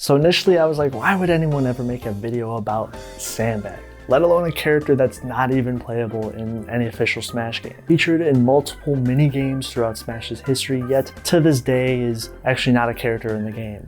So initially I was like, why would anyone ever make a video about Sandbag? Let alone a character that's not even playable in any official Smash game. Featured in multiple mini games throughout Smash's history, yet to this day is actually not a character in the game.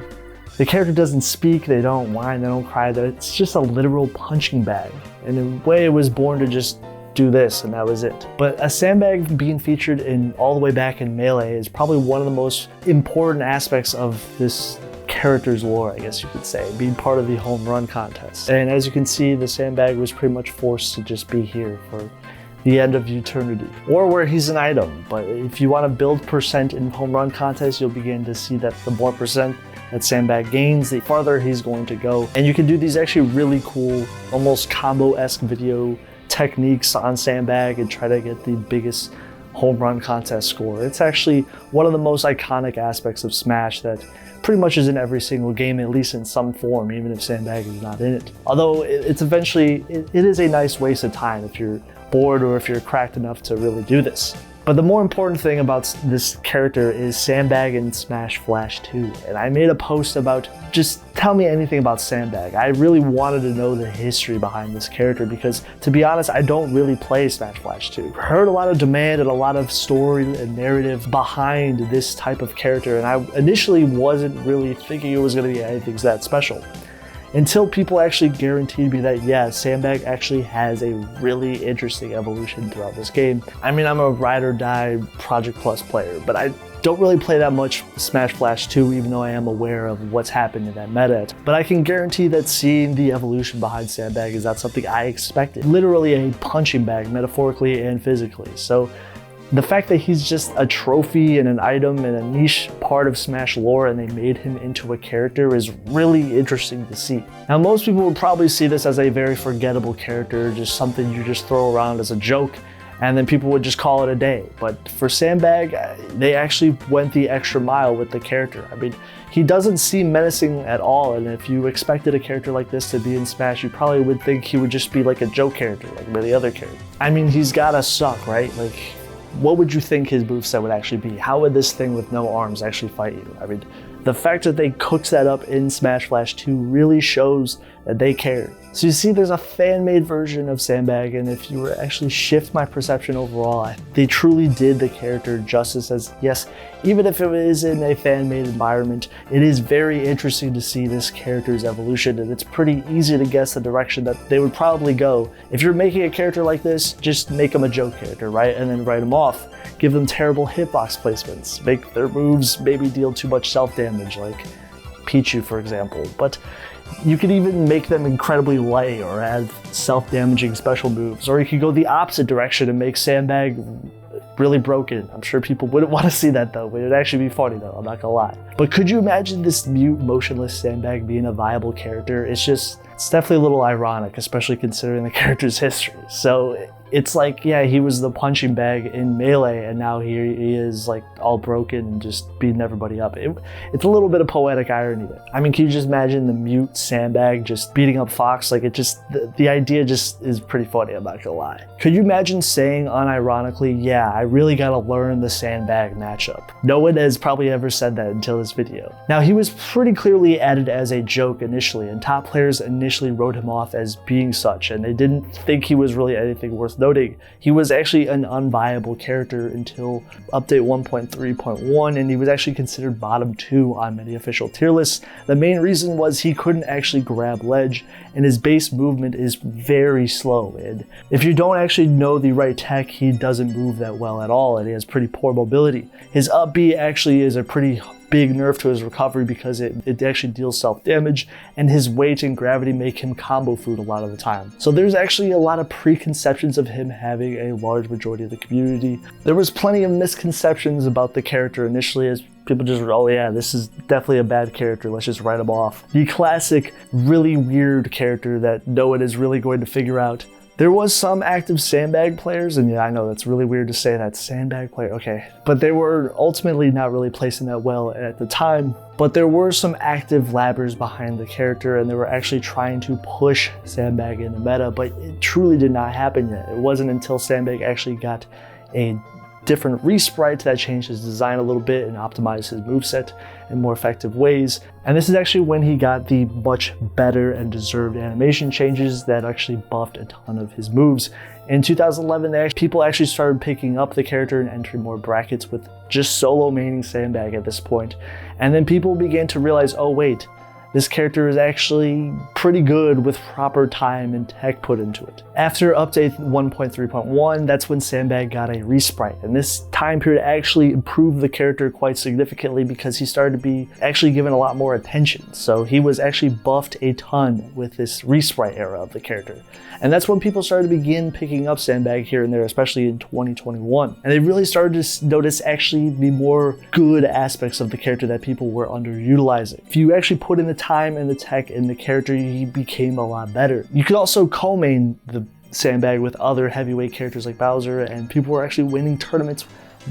The character doesn't speak, they don't whine, they don't cry, it's just a literal punching bag. In a way, it was born to just do this and that was it. But a Sandbag being featured in all the way back in Melee is probably one of the most important aspects of this character's lore, I guess you could say, being part of the home run contest. And as you can see, the Sandbag was pretty much forced to just be here for the end of eternity, or where he's an item. But if you want to build percent in home run contests, you'll begin to see that the more percent that Sandbag gains, the farther he's going to go. And you can do these actually really cool, almost combo-esque video techniques on Sandbag and try to get the biggest home run contest score. It's actually one of the most iconic aspects of Smash that pretty much is in every single game, at least in some form, even if Sandbag is not in it. Although it's eventually, it is a nice waste of time if you're bored or if you're cracked enough to really do this. But the more important thing about this character is Sandbag in Smash Flash 2. And I made a post about, just tell me anything about Sandbag. I really wanted to know the history behind this character because, to be honest, I don't really play Smash Flash 2. I heard a lot of demand and a lot of story and narrative behind this type of character, and I initially wasn't really thinking it was going to be anything that special. Until people actually guaranteed me that, yeah, Sandbag actually has a really interesting evolution throughout this game. I mean, I'm a ride or die Project Plus player, but I don't really play that much Smash Flash 2, even though I am aware of what's happened in that meta. But I can guarantee that seeing the evolution behind Sandbag is not something I expected. Literally a punching bag, metaphorically and physically. So the fact that he's just a trophy and an item and a niche part of Smash lore and they made him into a character is really interesting to see. Now, most people would probably see this as a very forgettable character, just something you just throw around as a joke, and then people would just call it a day. But for Sandbag, they actually went the extra mile with the character. I mean, he doesn't seem menacing at all, and if you expected a character like this to be in Smash, you probably would think he would just be like a joke character, like many other characters. I mean, he's gotta suck, right? Like, what would you think his moveset would actually be? How would this thing with no arms actually fight you? I mean, the fact that they cooked that up in Smash Flash 2 really shows that they cared. So you see, there's a fan-made version of Sandbag, and if you were to actually shift my perception overall, they truly did the character justice. As yes, even if it is in a fan-made environment, it is very interesting to see this character's evolution, and it's pretty easy to guess the direction that they would probably go. If you're making a character like this, just make them a joke character, right? And then write them off. Give them terrible hitbox placements. Make their moves maybe deal too much self-damage, like Pichu, for example. But you could even make them incredibly light or have self-damaging special moves. Or you could go the opposite direction and make Sandbag really broken. I'm sure people wouldn't want to see that though, but it'd actually be funny though, I'm not gonna lie. But could you imagine this mute, motionless Sandbag being a viable character? It's definitely a little ironic, especially considering the character's history. So it's like, yeah, he was the punching bag in Melee, and now he is like all broken and just beating everybody up. It's a little bit of poetic irony there. I mean, can you just imagine the mute Sandbag just beating up Fox? Like, the idea just is pretty funny, I'm not gonna lie. Could you imagine saying unironically, yeah, I really gotta learn the Sandbag matchup? No one has probably ever said that until this video. Now, he was pretty clearly added as a joke initially, and top players initially wrote him off as being such, and they didn't think he was really anything worth noting. He was actually an unviable character until update 1.3.1, and he was actually considered bottom 2 on many official tier lists. The main reason was he couldn't actually grab ledge, and his base movement is very slow, and if you don't actually know the right tech, he doesn't move that well at all, and he has pretty poor mobility. His up B actually is a pretty big nerf to his recovery because it actually deals self-damage, and his weight and gravity make him combo food a lot of the time. So there's actually a lot of preconceptions of him having a large majority of the community. There was plenty of misconceptions about the character initially, as people just were, oh yeah, this is definitely a bad character, let's just write him off. The classic, really weird character that no one is really going to figure out. There was some active Sandbag players, and yeah, I know that's really weird to say that, Sandbag player, okay. But they were ultimately not really placing that well at the time. But there were some active labbers behind the character, and they were actually trying to push Sandbag in the meta, but it truly did not happen yet. It wasn't until Sandbag actually got a different resprite that changed his design a little bit and optimized his moveset in more effective ways. And this is actually when he got the much better and deserved animation changes that actually buffed a ton of his moves. In 2011, people actually started picking up the character and entering more brackets with just solo maining Sandbag at this point. And then people began to realize, oh wait, this character is actually pretty good with proper time and tech put into it. After update 1.3.1, that's when Sandbag got a resprite, and this time period actually improved the character quite significantly because he started to be actually given a lot more attention. So he was actually buffed a ton with this resprite era of the character. And that's when people started to begin picking up Sandbag here and there, especially in 2021. And they really started to notice actually the more good aspects of the character that people were underutilizing. If you actually put in the time and the tech in the character, he became a lot better. You could also co-main the Sandbag with other heavyweight characters like Bowser, and people were actually winning tournaments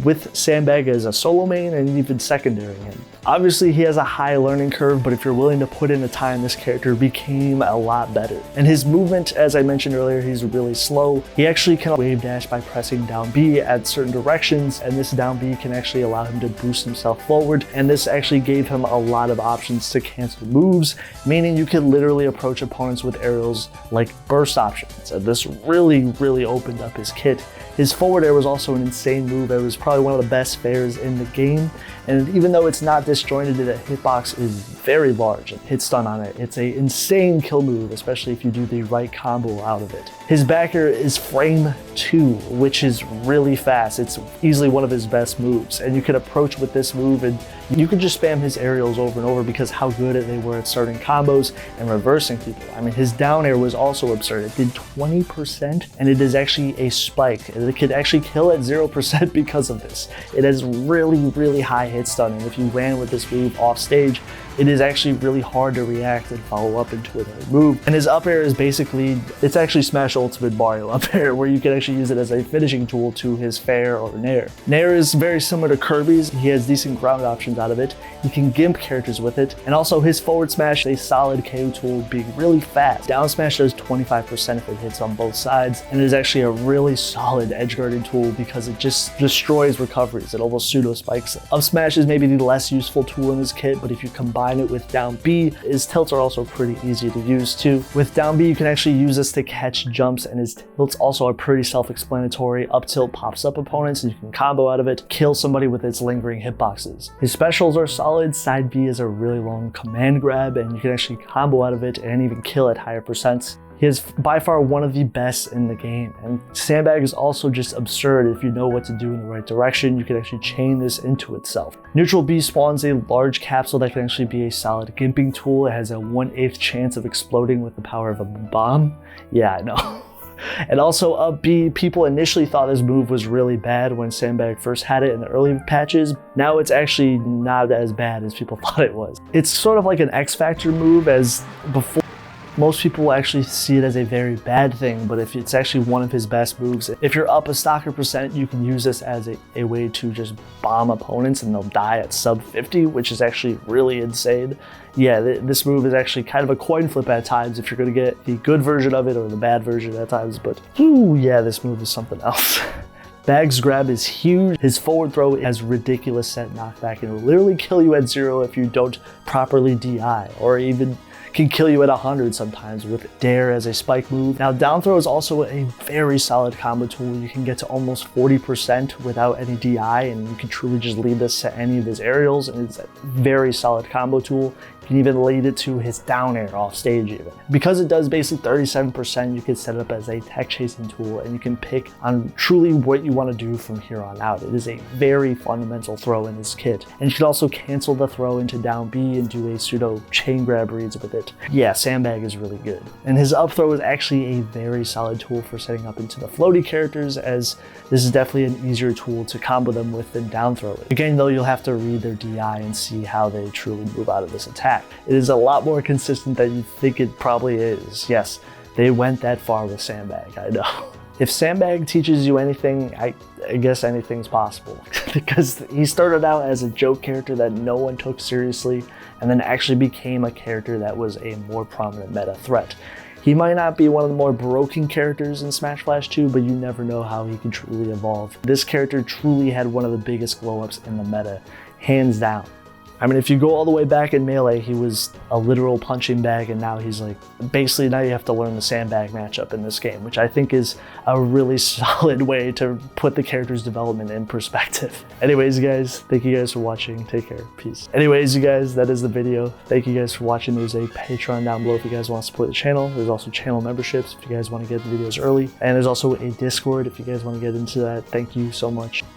with Sandbag as a solo main and even secondarying him. Obviously he has a high learning curve, but if you're willing to put in the time, this character became a lot better. And his movement, as I mentioned earlier, he's really slow. He actually can wave dash by pressing down B at certain directions, and this down B can actually allow him to boost himself forward, and this actually gave him a lot of options to cancel moves, meaning you could literally approach opponents with aerials like burst options. And this really opened up his kit. His forward air was also an insane move. It was probably one of the best fairs in the game. And even though it's not disjointed, the hitbox is very large and hit stun on it. It's an insane kill move, especially if you do the right combo out of it. His back air is frame 2, which is really fast. It's easily one of his best moves. And you can approach with this move and you could just spam his aerials over and over because how good they were at starting combos and reversing people. I mean, his down air was also absurd. It did 20% and it is actually a spike. It could actually kill at 0% because of this. It has really high hit stun, and if you land with this move off stage, it is actually really hard to react and follow up into another move. And his up air is basically, it's actually Smash Ultimate Mario up air, where you can actually use it as a finishing tool to his fair or nair. Nair is very similar to Kirby's. He has decent ground options out of it. He can gimp characters with it. And also his forward smash is a solid KO tool, being really fast. Down smash does 25% if it hits on both sides. And it is actually a really solid edge guarding tool because it just destroys recoveries. It almost pseudo spikes it. Up smash is maybe the less useful tool in this kit, but if you combine it with down B, his tilts are also pretty easy to use too. With down B, you can actually use this to catch jumps, and his tilts also are pretty self-explanatory. Up tilt pops up opponents and you can combo out of it, kill somebody with its lingering hitboxes. His specials are solid. Side B is a really long command grab and you can actually combo out of it and even kill at higher percents. He is by far one of the best in the game, and Sandbag is also just absurd. If you know what to do in the right direction, you can actually chain this into itself. Neutral B spawns a large capsule that can actually be a solid gimping tool. It has a 1/8 chance of exploding with the power of a bomb. Yeah, I know. And also up B, people initially thought this move was really bad when Sandbag first had it in the early patches. Now it's actually not as bad as people thought it was. It's sort of like an X Factor move, as before most people actually see it as a very bad thing, but if it's actually one of his best moves, if you're up a stalker percent, you can use this as a way to just bomb opponents and they'll die at sub 50, which is actually really insane. Yeah, this move is actually kind of a coin flip at times if you're going to get the good version of it or the bad version at times, but yeah, this move is something else. Bag's grab is huge. His forward throw has ridiculous set knockback and will literally kill you at 0 if you don't properly DI, or even can kill you at 100 sometimes with dare as a spike move. Now down throw is also a very solid combo tool. You can get to almost 40% without any DI, and you can truly just lead this to any of his aerials, and it's a very solid combo tool. You can even lead it to his down air off stage even. Because it does basically 37%, you can set it up as a tech chasing tool, and you can pick on truly what you want to do from here on out. It is a very fundamental throw in this kit. And you can also cancel the throw into down B and do a pseudo chain grab reads with it. Yeah, Sandbag is really good. And his up throw is actually a very solid tool for setting up into the floaty characters, as this is definitely an easier tool to combo them with than down throw it. Again though, you'll have to read their DI and see how they truly move out of this attack. It is a lot more consistent than you think it probably is. Yes, they went that far with Sandbag, I know. If Sandbag teaches you anything, I guess anything's possible. Because he started out as a joke character that no one took seriously, and then actually became a character that was a more prominent meta threat. He might not be one of the more broken characters in Smash Flash 2, but you never know how he can truly evolve. This character truly had one of the biggest glow-ups in the meta, hands down. I mean, if you go all the way back in Melee, he was a literal punching bag, and now he's like, basically now you have to learn the Sandbag matchup in this game, which I think is a really solid way to put the character's development in perspective. Anyways, guys, thank you guys for watching. Take care. Peace. Anyways, you guys, that is the video. Thank you guys for watching. There's a Patreon down below if you guys want to support the channel. There's also channel memberships if you guys want to get the videos early. And there's also a Discord if you guys want to get into that. Thank you so much.